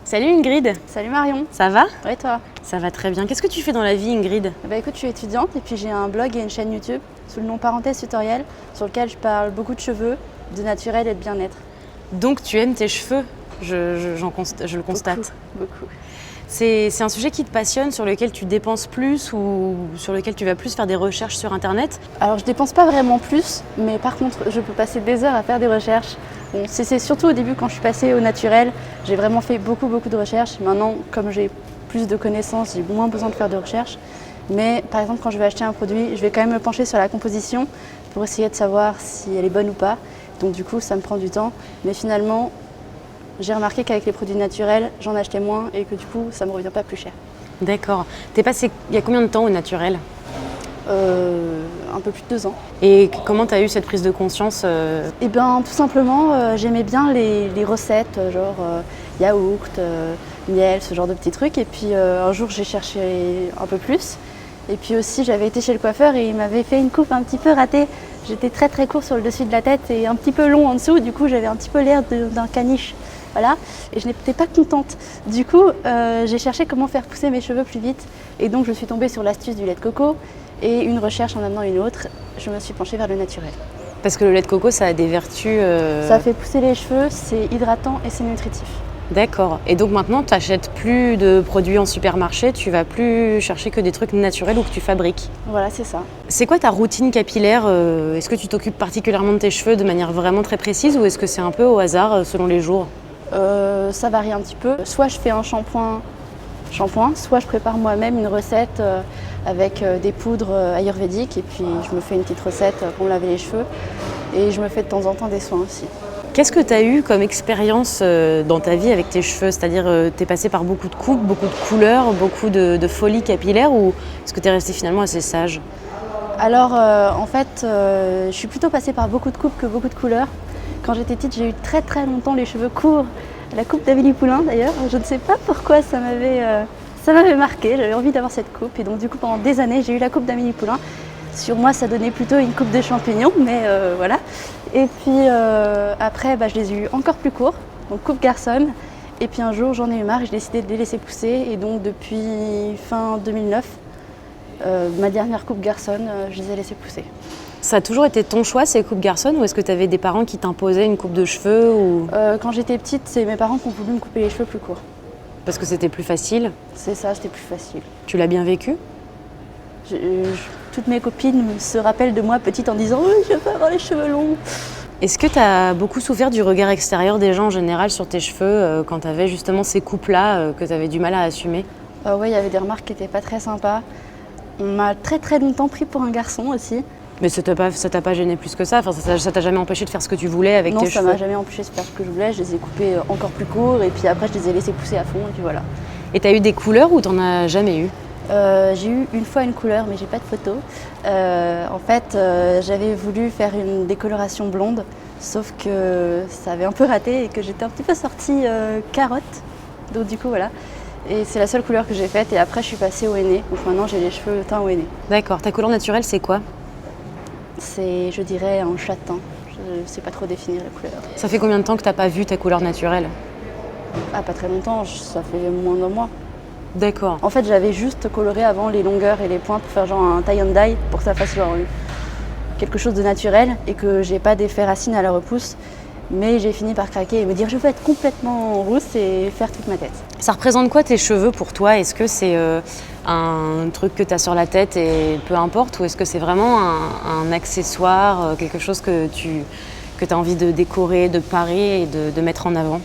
Salut Ingrid, Salut Marion. ça va? Ouais, toi? Ça va très bien. Qu'est-ce que tu fais dans la vie Ingrid? Bah écoute, je suis étudiante et puis j'ai un blog et une chaîne YouTube sous le nom Parenthèse Tutoriel sur lequel je parle beaucoup de cheveux, de naturel et de bien-être. Donc tu aimes tes cheveux, je le constate. Beaucoup. C'est un sujet qui te passionne, sur lequel tu dépenses plus ou sur lequel tu vas plus faire des recherches sur internet? Alors je dépense pas vraiment plus, mais par contre je peux passer des heures à faire des recherches. Bon, c'est surtout au début quand je suis passée au naturel, j'ai vraiment fait beaucoup de recherches. Maintenant, comme j'ai plus de connaissances, j'ai moins besoin de faire de recherches. Mais par exemple, quand je vais acheter un produit, je vais quand même me pencher sur la composition pour essayer de savoir si elle est bonne ou pas. Donc du coup, ça me prend du temps. Mais finalement, j'ai remarqué qu'avec les produits naturels, j'en achetais moins et que du coup, ça ne me revient pas plus cher. D'accord. T'es passé il y a combien de temps au naturel? Un peu plus de 2 ans. Et comment t'as eu cette prise de conscience Eh bien, tout simplement, j'aimais bien les recettes, genre yaourt, miel, ce genre de petits trucs. Et puis un jour, j'ai cherché un peu plus. Et puis aussi, j'avais été chez le coiffeur et il m'avait fait une coupe un petit peu ratée. J'étais très court sur le dessus de la tête et un petit peu long en dessous. Du coup, j'avais un petit peu l'air d'un caniche. Voilà. Et je n'étais pas contente. Du coup, j'ai cherché comment faire pousser mes cheveux plus vite. Et donc, je suis tombée sur l'astuce du lait de coco. Et une recherche en amenant une autre, je me suis penchée vers le naturel. Parce que le lait de coco, ça a des vertus... Ça fait pousser les cheveux, c'est hydratant et c'est nutritif. D'accord. Et donc maintenant, tu n'achètes plus de produits en supermarché, tu vas plus chercher que des trucs naturels ou que tu fabriques. Voilà, c'est ça. C'est quoi ta routine capillaire? Est-ce que tu t'occupes particulièrement de tes cheveux de manière vraiment très précise ou est-ce que c'est un peu au hasard selon les jours? Ça varie un petit peu. Soit je fais un shampoing, soit je prépare moi-même une recette avec des poudres ayurvédiques et puis je me fais une petite recette pour me laver les cheveux et je me fais de temps en temps des soins aussi. Qu'est-ce que tu as eu comme expérience dans ta vie avec tes cheveux? C'est-à-dire, tu es passé par beaucoup de coupes, beaucoup de couleurs, beaucoup de folie capillaire ou est-ce que tu es resté finalement assez sage? Alors en fait, je suis plutôt passée par beaucoup de coupes que beaucoup de couleurs. Quand j'étais petite, j'ai eu très longtemps les cheveux courts, la coupe d'Amélie Poulain d'ailleurs. Je ne sais pas pourquoi ça m'avait marqué, j'avais envie d'avoir cette coupe et donc du coup pendant des années j'ai eu la coupe d'Amélie Poulain. Sur moi ça donnait plutôt une coupe de champignons, mais voilà. Et puis après je les ai eu encore plus courts, donc coupe garçonne. Et puis un jour j'en ai eu marre et j'ai décidé de les laisser pousser et donc depuis fin 2009, ma dernière coupe garçonne, je les ai laissées pousser. Ça a toujours été ton choix ces coupes garçonnes ou est-ce que tu avais des parents qui t'imposaient une coupe de cheveux ou... Quand j'étais petite, c'est mes parents qui ont voulu me couper les cheveux plus courts. Parce que c'était plus facile? C'est ça, c'était plus facile. Tu l'as bien vécu? Toutes mes copines se rappellent de moi petite en disant oui, je veux avoir les cheveux longs. Est-ce que tu as beaucoup souffert du regard extérieur des gens en général sur tes cheveux quand tu avais justement ces coupes-là que tu avais du mal à assumer? Oui, il y avait des remarques qui n'étaient pas très sympas. On m'a très longtemps pris pour un garçon aussi. Mais ça t'a pas gêné plus que ça? Enfin, ça t'a jamais empêché de faire ce que tu voulais avec tes cheveux? Non, ça m'a jamais empêché de faire ce que je voulais. Je les ai coupés encore plus courts et puis après je les ai laissés pousser à fond et puis voilà. Et t'as eu des couleurs ou t'en as jamais eu? J'ai eu une fois une couleur mais j'ai pas de photo. En fait, j'avais voulu faire une décoloration blonde, sauf que ça avait un peu raté et que j'étais un petit peu sortie carotte. Donc du coup voilà. Et c'est la seule couleur que j'ai faite et après je suis passée au henné. Donc maintenant j'ai les cheveux teints au henné. D'accord. Ta couleur naturelle c'est quoi? C'est, je dirais, un châtain. Je ne sais pas trop définir la couleur. Ça fait combien de temps que t'as pas vu ta couleur naturelle? Ah, pas très longtemps, ça fait moins d'un mois. D'accord. En fait, j'avais juste coloré avant les longueurs et les points pour faire genre un tie and dye pour que ça fasse genre quelque chose de naturel et que j'ai pas d'effet racine à la repousse. Mais j'ai fini par craquer et me dire je veux être complètement rousse et faire toute ma tête. Ça représente quoi tes cheveux pour toi? Est-ce que c'est un truc que tu as sur la tête et peu importe ou est-ce que c'est vraiment un accessoire, quelque chose que tu as envie de décorer, de parer et de mettre en avant?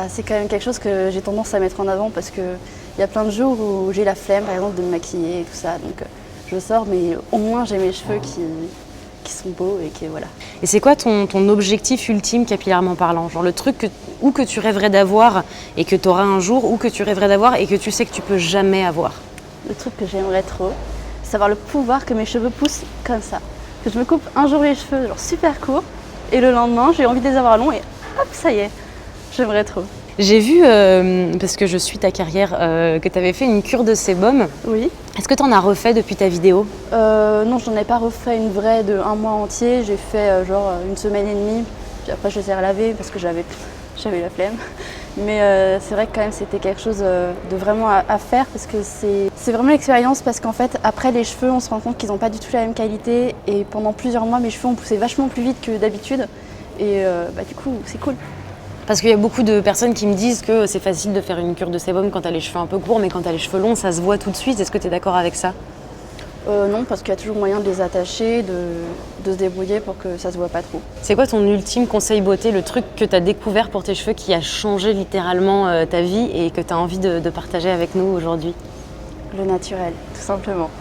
C'est quand même quelque chose que j'ai tendance à mettre en avant parce qu'il y a plein de jours où j'ai la flemme par exemple de me maquiller et tout ça. Donc je sors mais au moins j'ai mes cheveux qui sont beaux et qui voilà. Et c'est quoi ton objectif ultime capillairement parlant? Genre le truc que tu rêverais d'avoir et que tu auras un jour ou que tu rêverais d'avoir et que tu sais que tu peux jamais avoir? Le truc que j'aimerais trop, c'est avoir le pouvoir que mes cheveux poussent comme ça. Que je me coupe un jour les cheveux genre super courts et le lendemain j'ai envie de les avoir longs et hop ça y est, j'aimerais trop. J'ai vu, parce que je suis ta carrière, que tu avais fait une cure de sébum. Oui. Est-ce que tu en as refait depuis ta vidéo? Non, j'en ai pas refait une vraie de 1 mois entier. J'ai fait genre 1 semaine et demie. Puis après, je les ai relavés parce que j'avais la flemme. Mais c'est vrai que quand même c'était quelque chose de vraiment à faire parce que c'est vraiment l'expérience parce qu'en fait après les cheveux on se rend compte qu'ils n'ont pas du tout la même qualité et pendant plusieurs mois mes cheveux ont poussé vachement plus vite que d'habitude et du coup c'est cool. Parce qu'il y a beaucoup de personnes qui me disent que c'est facile de faire une cure de sébum quand t'as les cheveux un peu courts, mais quand t'as les cheveux longs, ça se voit tout de suite. Est-ce que t'es d'accord avec ça? Non, parce qu'il y a toujours moyen de les attacher, de se débrouiller pour que ça se voit pas trop. C'est quoi ton ultime conseil beauté, le truc que t'as découvert pour tes cheveux qui a changé littéralement ta vie et que t'as envie de partager avec nous aujourd'hui? Le naturel, tout simplement.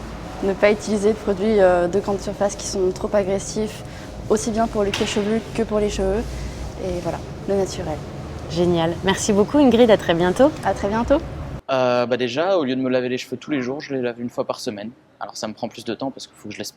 Ne pas utiliser de produits de grande surface qui sont trop agressifs, aussi bien pour le cuir chevelu que pour les cheveux. Et voilà, le naturel. Génial. Merci beaucoup Ingrid, à très bientôt. À très bientôt. Déjà, au lieu de me laver les cheveux tous les jours, je les lave une fois par semaine. Alors ça me prend plus de temps parce qu'il faut que je laisse